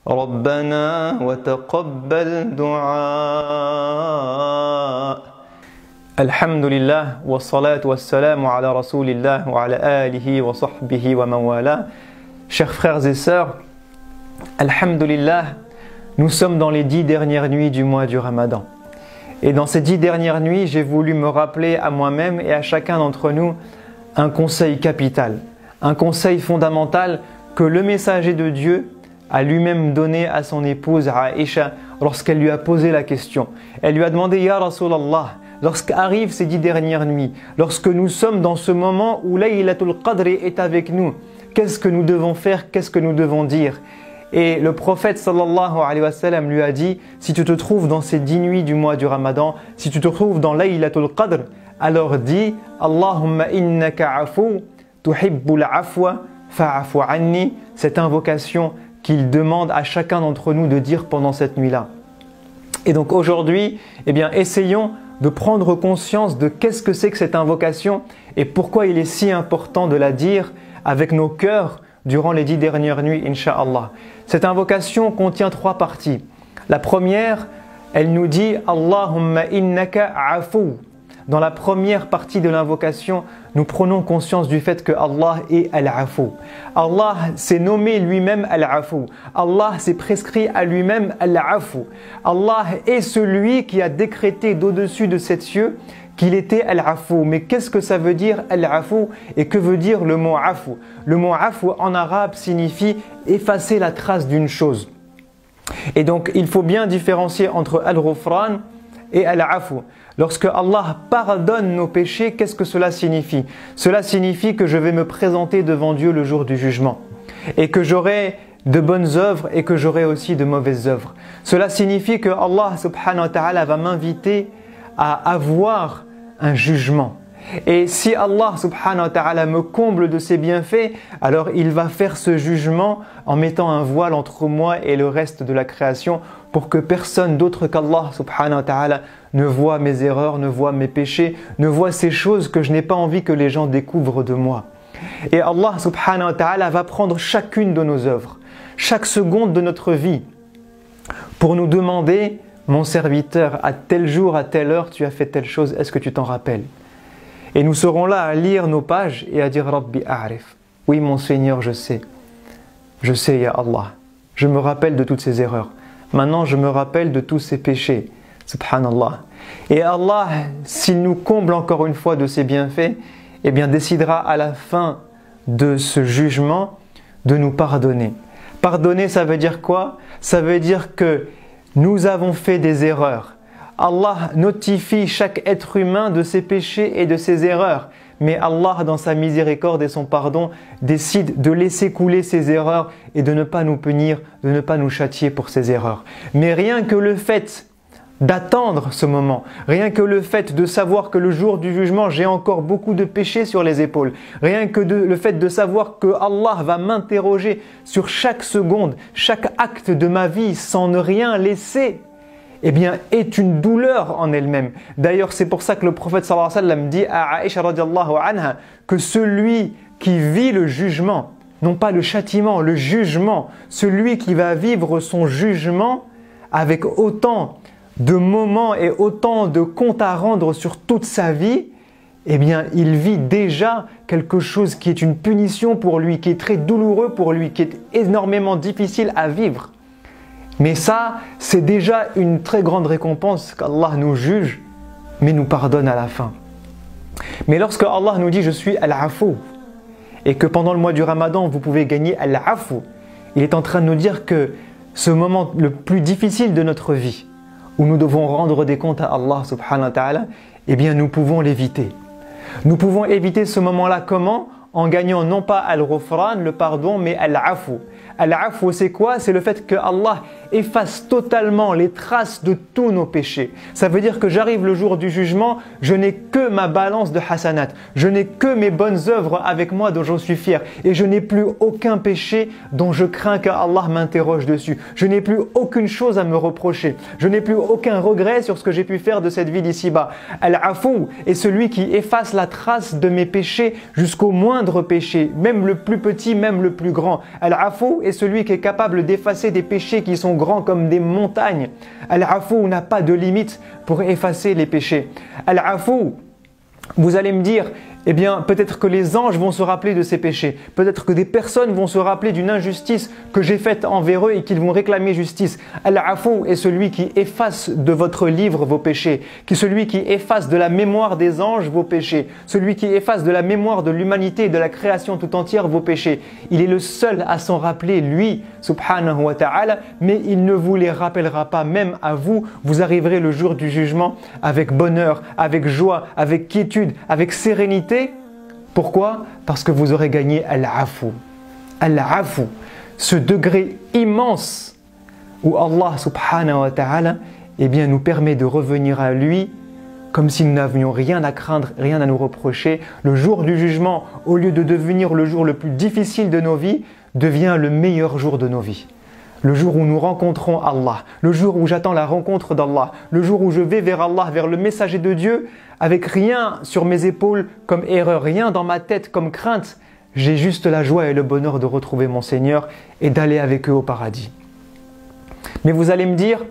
ربنا وتقبل دعاء. الحمد لله والصلاة والسلام على رسول الله وعلى آله وصحبه ومن والاه. Chers frères et sœurs, Alhamdulillah, nous sommes dans les 10 dernières nuits du mois du Ramadan. Et dans ces 10 dernières nuits, j'ai voulu me rappeler à moi-même et à chacun d'entre nous un conseil capital, un conseil fondamental que le messager de Dieu a lui-même donné à son épouse Aïcha lorsqu'elle lui a posé la question. Elle lui a demandé « Ya Rasulallah » lorsqu'arrivent ces 10 dernières nuits, lorsque nous sommes dans ce moment où Laylatul Qadr est avec nous, qu'est-ce que nous devons faire, qu'est-ce que nous devons dire? Et le prophète sallallahu alayhi wa sallam lui a dit, si tu te trouves dans ces 10 nuits du mois du Ramadan, si tu te trouves dans Laylatul Qadr, alors dis Allahumma innaka afu tuhibbul afwa fa'afu anni, cette invocation qu'il demande à chacun d'entre nous de dire pendant cette nuit-là. Et donc aujourd'hui, essayons de prendre conscience de qu'est-ce que c'est que cette invocation et pourquoi il est si important de la dire avec nos cœurs durant les 10 dernières nuits, Inch'Allah. Cette invocation contient 3 parties. La première, elle nous dit Allahumma innaka afu. Dans la première partie de l'invocation, nous prenons conscience du fait que Allah est Al-Afu. Allah s'est nommé lui-même Al-Afu. Allah s'est prescrit à lui-même Al-Afu. Allah est celui qui a décrété d'au-dessus de 7 cieux qu'il était Al-Afu. Mais qu'est-ce que ça veut dire Al-Afu et que veut dire le mot Afu? Le mot Afu en arabe signifie effacer la trace d'une chose. Et donc il faut bien différencier entre Al-Ghufran et Al-Afu. Lorsque Allah pardonne nos péchés, qu'est-ce que cela signifie? Cela signifie que je vais me présenter devant Dieu le jour du jugement et que j'aurai de bonnes œuvres et que j'aurai aussi de mauvaises œuvres. Cela signifie que Allah subhanahu wa ta'ala va m'inviter à avoir un jugement. Et si Allah subhanahu wa ta'ala me comble de ses bienfaits, alors il va faire ce jugement en mettant un voile entre moi et le reste de la création pour que personne d'autre qu'Allah subhanahu wa ta'ala ne voit mes erreurs, ne voit mes péchés, ne voit ces choses que je n'ai pas envie que les gens découvrent de moi. Et Allah subhanahu wa ta'ala va prendre chacune de nos œuvres, chaque seconde de notre vie pour nous demander « Mon serviteur, à tel jour, à telle heure, tu as fait telle chose, est-ce que tu t'en rappelles ?» Et nous serons là à lire nos pages et à dire « Rabbi a'rif » oui mon Seigneur, je sais, ya Allah, je me rappelle de toutes ces erreurs. Maintenant, je me rappelle de tous ces péchés. Subhanallah. Et Allah, s'il nous comble encore une fois de ses bienfaits, décidera à la fin de ce jugement de nous pardonner. Pardonner, ça veut dire quoi? Ça veut dire que nous avons fait des erreurs. Allah notifie chaque être humain de ses péchés et de ses erreurs. Mais Allah, dans sa miséricorde et son pardon, décide de laisser couler ses erreurs et de ne pas nous punir, de ne pas nous châtier pour ses erreurs. Mais rien que le fait d'attendre ce moment, rien que le fait de savoir que le jour du jugement, j'ai encore beaucoup de péchés sur les épaules, rien que le fait de savoir que Allah va m'interroger sur chaque seconde, chaque acte de ma vie sans ne rien laisser, est une douleur en elle-même. D'ailleurs, c'est pour ça que le prophète sallallahu alayhi wa sallam dit à Aïcha radiallahu anha que celui qui vit le jugement, non pas le châtiment, le jugement, celui qui va vivre son jugement avec autant de moments et autant de comptes à rendre sur toute sa vie, il vit déjà quelque chose qui est une punition pour lui, qui est très douloureux pour lui, qui est énormément difficile à vivre. Mais ça, c'est déjà une très grande récompense qu'Allah nous juge, mais nous pardonne à la fin. Mais lorsque Allah nous dit « Je suis Al-Afu » et que pendant le mois du Ramadan, vous pouvez gagner Al-Afu, il est en train de nous dire que ce moment le plus difficile de notre vie, où nous devons rendre des comptes à Allah subhanahu wa ta'ala, nous pouvons l'éviter. Nous pouvons éviter ce moment-là comment? En gagnant non pas Al-Ghufran, le pardon, mais Al-Afu. Al-Afu, c'est quoi? C'est le fait que Allah efface totalement les traces de tous nos péchés. Ça veut dire que j'arrive le jour du jugement, je n'ai que ma balance de hasanat, je n'ai que mes bonnes œuvres avec moi dont je suis fier et je n'ai plus aucun péché dont je crains qu'Allah m'interroge dessus. Je n'ai plus aucune chose à me reprocher. Je n'ai plus aucun regret sur ce que j'ai pu faire de cette vie d'ici-bas. Al-Afu est celui qui efface la trace de mes péchés jusqu'au moindre péché, même le plus petit, même le plus grand. Al-Afu est celui qui est capable d'effacer des péchés qui sont grands comme des montagnes. Al-Afu n'a pas de limite pour effacer les péchés. Al-Afu, vous allez me dire, eh bien, peut-être que les anges vont se rappeler de ces péchés. Peut-être que des personnes vont se rappeler d'une injustice que j'ai faite envers eux et qu'ils vont réclamer justice. Al-Afu est celui qui efface de votre livre vos péchés, qui est celui qui efface de la mémoire des anges vos péchés, celui qui efface de la mémoire de l'humanité et de la création tout entière vos péchés. Il est le seul à s'en rappeler, lui, subhanahu wa ta'ala, mais il ne vous les rappellera pas, même à vous. Vous arriverez le jour du jugement avec bonheur, avec joie, avec quiétude, avec sérénité. Pourquoi? Parce que vous aurez gagné Al-Afu. Al-Afu, ce degré immense où Allah subhanahu wa ta'ala nous permet de revenir à lui comme si nous n'avions rien à craindre, rien à nous reprocher. Le jour du jugement, au lieu de devenir le jour le plus difficile de nos vies, devient le meilleur jour de nos vies. Le jour où nous rencontrons Allah, le jour où j'attends la rencontre d'Allah, le jour où je vais vers Allah, vers le messager de Dieu, avec rien sur mes épaules comme erreur, rien dans ma tête comme crainte. J'ai juste la joie et le bonheur de retrouver mon Seigneur et d'aller avec eux au paradis. Mais vous allez me dire,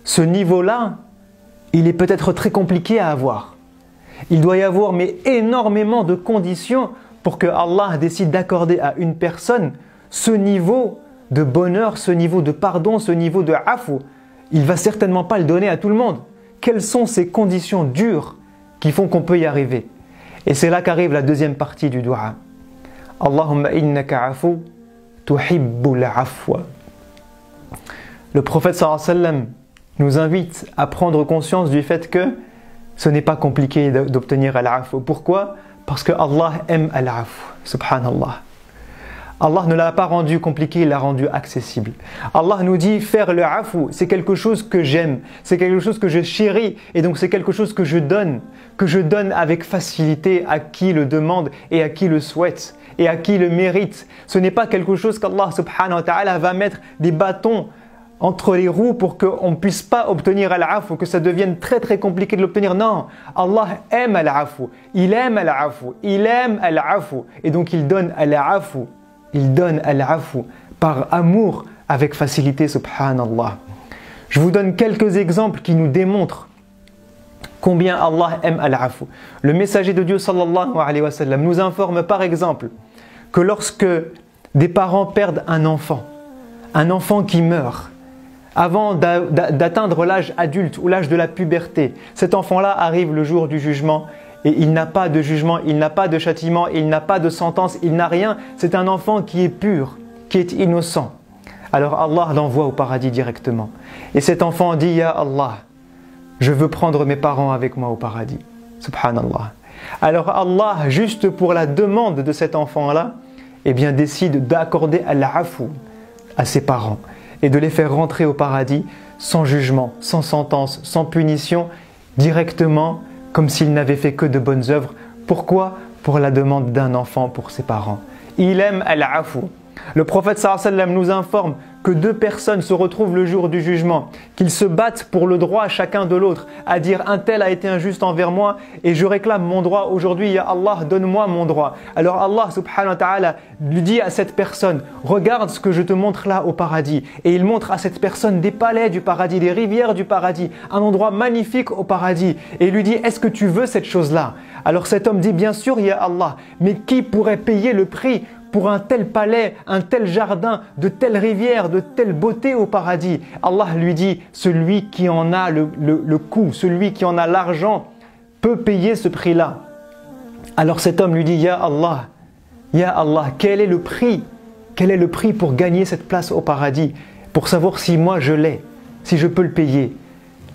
ce niveau-là, il est peut-être très compliqué à avoir. Il doit y avoir mais énormément de conditions pour que Allah décide d'accorder à une personne ce niveau de bonheur, ce niveau de pardon, ce niveau de afu. Il ne va certainement pas le donner à tout le monde. Quelles sont ces conditions dures qui font qu'on peut y arriver? Et c'est là qu'arrive la deuxième partie du dua. Allahumma innaka afu tuhibbul afwa. Le prophète sallallahu alayhi wa sallam nous invite à prendre conscience du fait que ce n'est pas compliqué d'obtenir al-afu. Pourquoi? Parce que Allah aime al-afu. Subhanallah. Allah ne l'a pas rendu compliqué, il l'a rendu accessible. Allah nous dit faire le afu, c'est quelque chose que j'aime, c'est quelque chose que je chéris et donc c'est quelque chose que je donne avec facilité à qui le demande et à qui le souhaite et à qui le mérite. Ce n'est pas quelque chose qu'Allah subhanahu wa ta'ala va mettre des bâtons entre les roues pour qu'on ne puisse pas obtenir al-afu, que ça devienne très très compliqué de l'obtenir. Non, Allah aime al-afu, il aime al-afu, il aime al-afu et donc il donne al-afu. Il donne al-afu par amour avec facilité, subhanallah. Je vous donne quelques exemples qui nous démontrent combien Allah aime al-afu. Le messager de Dieu sallallahu alayhi wa sallam nous informe par exemple que lorsque des parents perdent un enfant qui meurt, avant d'atteindre l'âge adulte ou l'âge de la puberté, cet enfant-là arrive le jour du jugement. Et il n'a pas de jugement, il n'a pas de châtiment, il n'a pas de sentence, il n'a rien. C'est un enfant qui est pur, qui est innocent. Alors Allah l'envoie au paradis directement. Et cet enfant dit, Ya Allah, je veux prendre mes parents avec moi au paradis. Subhanallah. Alors Allah, juste pour la demande de cet enfant-là, décide d'accorder al-afu à ses parents et de les faire rentrer au paradis sans jugement, sans sentence, sans punition, directement, comme s'il n'avait fait que de bonnes œuvres. Pourquoi? Pour la demande d'un enfant pour ses parents. Il aime al-afu. Le prophète sallallahu alayhi wa sallam nous informe que deux personnes se retrouvent le jour du jugement, qu'ils se battent pour le droit chacun de l'autre, à dire un tel a été injuste envers moi et je réclame mon droit aujourd'hui, ya Allah, donne-moi mon droit. Alors Allah subhanahu wa ta'ala lui dit à cette personne, regarde ce que je te montre là au paradis. Et il montre à cette personne des palais du paradis, des rivières du paradis, un endroit magnifique au paradis. Et il lui dit, est-ce que tu veux cette chose-là? Alors cet homme dit, bien sûr, ya Allah, mais qui pourrait payer le prix pour un tel palais, un tel jardin, de telles rivières, de telle beauté au paradis? Allah lui dit, celui qui en a le coût, celui qui en a l'argent, peut payer ce prix-là. Alors cet homme lui dit, Ya Allah, quel est le prix? Quel est le prix pour gagner cette place au paradis? Pour savoir si moi je l'ai, si je peux le payer.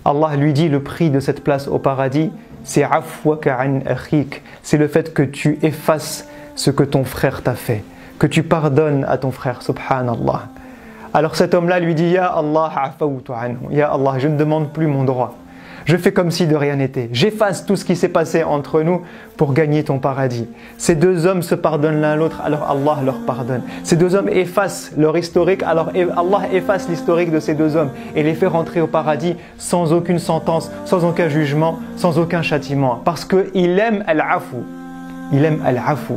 Allah lui dit, le prix de cette place au paradis, c'est afwaka an akhik, c'est le fait que tu effaces ce que ton frère t'a fait, que tu pardonnes à ton frère, subhanallah. Alors cet homme-là lui dit, Ya Allah, afawtu anhu, Ya Allah, je ne demande plus mon droit. Je fais comme si de rien n'était. J'efface tout ce qui s'est passé entre nous pour gagner ton paradis. Ces deux hommes se pardonnent l'un l'autre, alors Allah leur pardonne. Ces deux hommes effacent leur historique, alors Allah efface l'historique de ces deux hommes et les fait rentrer au paradis sans aucune sentence, sans aucun jugement, sans aucun châtiment. Parce qu'il aime al-afu. Il aime al-afu.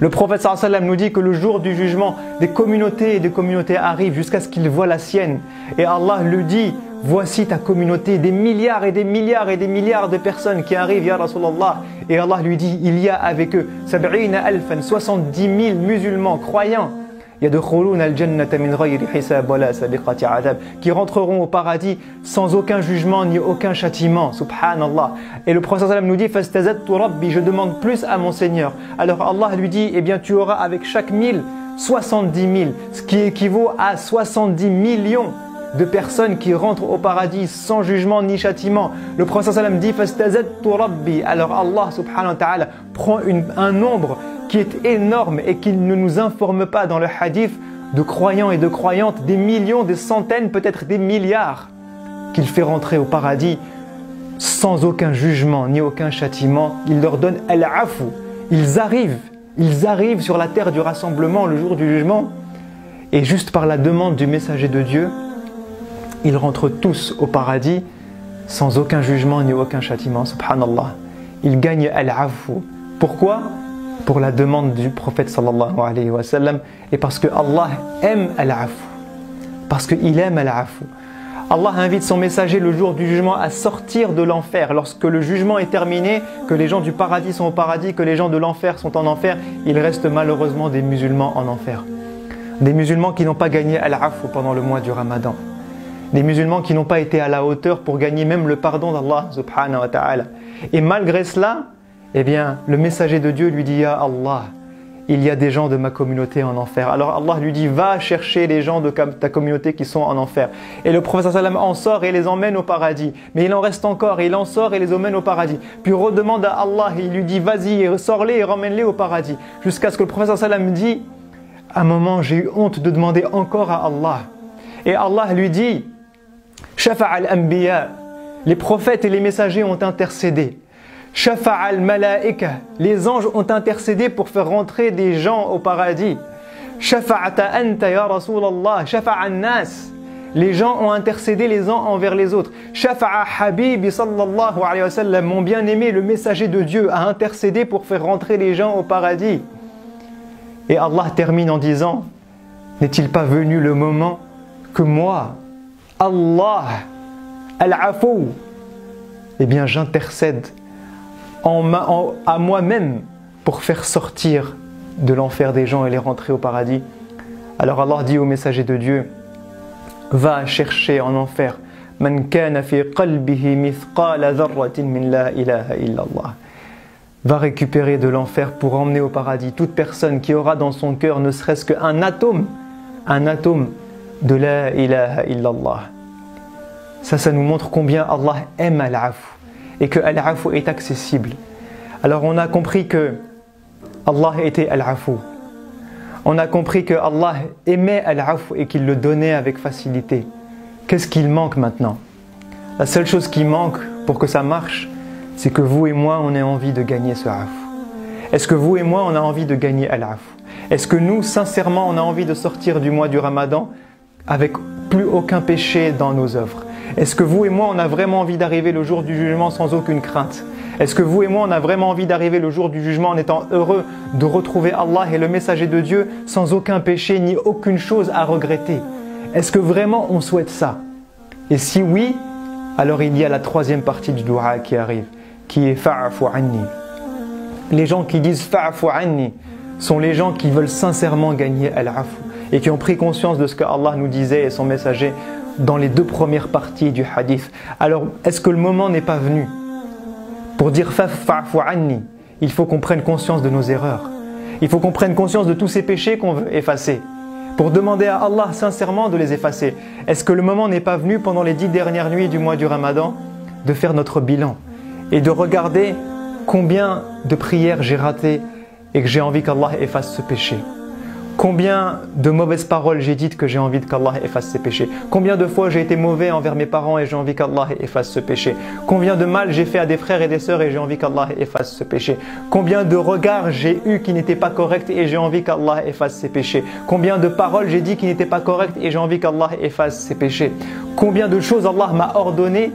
Le prophète sallallahu alayhi wa sallam nous dit que le jour du jugement, des communautés et des communautés arrivent jusqu'à ce qu'ils voient la sienne. Et Allah lui dit, voici ta communauté, des milliards et des milliards et des milliards de personnes qui arrivent, ya Rasulallah. Et Allah lui dit, il y a avec eux 70 000 musulmans croyants qui rentreront au paradis sans aucun jugement ni aucun châtiment. Subhanallah. Et le prophète sallam nous dit, je demande plus à mon Seigneur. Alors Allah lui dit, eh bien tu auras avec chaque 1000 70 000, ce qui équivaut à 70 millions de personnes qui rentrent au paradis sans jugement ni châtiment. Le prophète sallam dit, alors Allah subhanahu wa ta'ala prend un nombre qui est énorme et qui ne nous informe pas dans le hadith de croyants et de croyantes, des millions, des centaines, peut-être des milliards, qu'il fait rentrer au paradis sans aucun jugement ni aucun châtiment. Il leur donne al-afu. Ils arrivent sur la terre du rassemblement le jour du jugement et juste par la demande du messager de Dieu, ils rentrent tous au paradis sans aucun jugement ni aucun châtiment. Subhanallah. Ils gagnent al-afu. Pourquoi ? Pour la demande du prophète sallallahu alayhi wa sallam et parce que Allah aime al-afu. Parce qu'il aime al-afu. Allah invite son messager le jour du jugement à sortir de l'enfer. Lorsque le jugement est terminé, que les gens du paradis sont au paradis, que les gens de l'enfer sont en enfer, il reste malheureusement des musulmans en enfer. Des musulmans qui n'ont pas gagné al-afu pendant le mois du Ramadan. Des musulmans qui n'ont pas été à la hauteur pour gagner même le pardon d'Allah subhanahu wa ta'ala. Et malgré cela, eh bien, le messager de Dieu lui dit, Ya Allah, il y a des gens de ma communauté en enfer. Alors Allah lui dit, va chercher les gens de ta communauté qui sont en enfer. Et le prophète sallam en sort et les emmène au paradis. Mais il en reste encore, et il en sort et les emmène au paradis. Puis redemande à Allah, et il lui dit, vas-y, sors-les et ramène-les au paradis. Jusqu'à ce que le prophète sallam dit, à un moment, j'ai eu honte de demander encore à Allah. Et Allah lui dit, Shafa'a al-anbiya, les prophètes et les messagers ont intercédé. Shafa'a al-malaika, les anges ont intercédé pour faire rentrer des gens au paradis. Shafa'ata anta ya Rasulallah, shafa'a an-nas, les gens ont intercédé les uns envers les autres. Shafa'a habibi sallallahu alayhi wa sallam, mon bien-aimé, le messager de Dieu, a intercédé pour faire rentrer les gens au paradis. Et Allah termine en disant, n'est-il pas venu le moment que moi, Allah, al-afu, eh bien j'intercède à moi-même pour faire sortir de l'enfer des gens et les rentrer au paradis. Alors Allah dit au messager de Dieu, va chercher en enfer man kana fi qalbihi mithqala dharratin min la ilaha illallah. Va récupérer de l'enfer pour emmener au paradis toute personne qui aura dans son cœur ne serait-ce qu'un atome de la ilaha illallah. Ça nous montre combien Allah aime al-afu et que al-afu est accessible. Alors on a compris que Allah était al-afu. On a compris que Allah aimait al-afu et qu'il le donnait avec facilité. Qu'est-ce qu'il manque maintenant? La seule chose qui manque pour que ça marche, c'est que vous et moi, on ait envie de gagner ce afu. Est-ce que vous et moi, on a envie de gagner al-afu? Est-ce que nous, sincèrement, on a envie de sortir du mois du Ramadan avec plus aucun péché dans nos œuvres? Est-ce que vous et moi, on a vraiment envie d'arriver le jour du jugement sans aucune crainte? Est-ce que vous et moi, on a vraiment envie d'arriver le jour du jugement en étant heureux de retrouver Allah et le messager de Dieu sans aucun péché ni aucune chose à regretter? Est-ce que vraiment on souhaite ça? Et si oui, alors il y a la troisième partie du dua qui arrive, qui est fa'afu anni. Les gens qui disent fa'afu anni sont les gens qui veulent sincèrement gagner al-afu et qui ont pris conscience de ce que Allah nous disait et son messager dans les deux premières parties du hadith. Alors, est-ce que le moment n'est pas venu pour dire fa'afu anni? Il faut qu'on prenne conscience de nos erreurs. Il faut qu'on prenne conscience de tous ces péchés qu'on veut effacer. Pour demander à Allah sincèrement de les effacer. Est-ce que le moment n'est pas venu pendant les 10 dernières nuits du mois du Ramadan de faire notre bilan et de regarder combien de prières j'ai ratées et que j'ai envie qu'Allah efface ce péché? Combien de mauvaises paroles j'ai dites que j'ai envie qu'Allah efface ces péchés? Combien de fois j'ai été mauvais envers mes parents et j'ai envie qu'Allah efface ce péché? Combien de mal j'ai fait à des frères et des sœurs et j'ai envie qu'Allah efface ce péché? Combien de regards j'ai eu qui n'étaient pas corrects et j'ai envie qu'Allah efface ces péchés? Combien de paroles j'ai dit qui n'étaient pas correctes et j'ai envie qu'Allah efface ces péchés? Combien de choses Allah m'a ordonné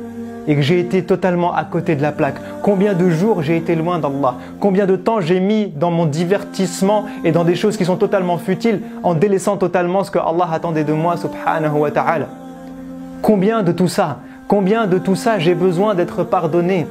et que j'ai été totalement à côté de la plaque. Combien de jours j'ai été loin d'Allah. Combien de temps j'ai mis dans mon divertissement et dans des choses qui sont totalement futiles en délaissant totalement ce que Allah attendait de moi subhanahu wa ta'ala. Combien de tout ça j'ai besoin d'être pardonné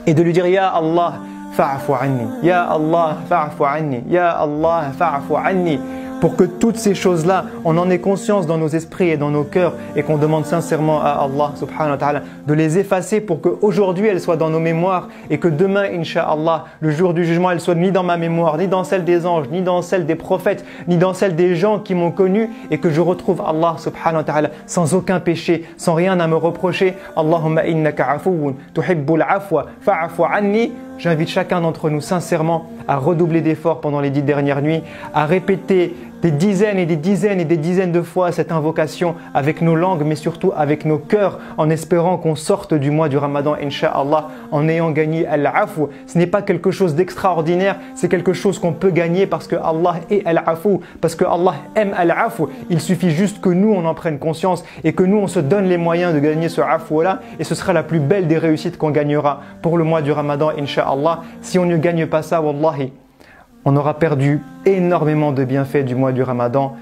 et de lui dire Ya Allah fa'afu anni, Ya Allah fa'afu anni, Ya Allah fa'afu anni, pour que toutes ces choses-là, on en ait conscience dans nos esprits et dans nos cœurs et qu'on demande sincèrement à Allah subhanahu wa ta'ala de les effacer pour qu'aujourd'hui elles soient dans nos mémoires et que demain, incha'Allah, le jour du jugement, elles soient ni dans ma mémoire, ni dans celle des anges, ni dans celle des prophètes, ni dans celle des gens qui m'ont connu et que je retrouve Allah subhanahu wa ta'ala sans aucun péché, sans rien à me reprocher. Allahumma innaka afuwun tuhibbul afwa fa'afu anni. J'invite chacun d'entre nous sincèrement à redoubler d'efforts pendant les 10 dernières nuits, à répéter des dizaines et des dizaines et des dizaines de fois cette invocation avec nos langues, mais surtout avec nos cœurs, en espérant qu'on sorte du mois du Ramadan, incha'Allah, en ayant gagné al-afou. Ce n'est pas quelque chose d'extraordinaire, c'est quelque chose qu'on peut gagner parce que Allah est al-afou, parce que Allah aime al-afou. Il suffit juste que nous, on en prenne conscience et que nous, on se donne les moyens de gagner ce afou-là, et ce sera la plus belle des réussites qu'on gagnera pour le mois du Ramadan, incha'Allah. Si on ne gagne pas ça, wallahi, on aura perdu énormément de bienfaits du mois du Ramadan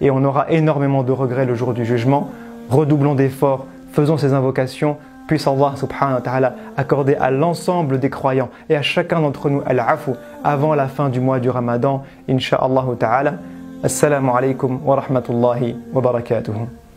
et on aura énormément de regrets le jour du jugement. Redoublons d'efforts, faisons ces invocations, puisse Allah subhanahu wa ta'ala accorder à l'ensemble des croyants et à chacun d'entre nous al-afou avant la fin du mois du Ramadan, incha'Allah ta'ala. Assalamu alaikum wa rahmatullahi wa barakatuhu.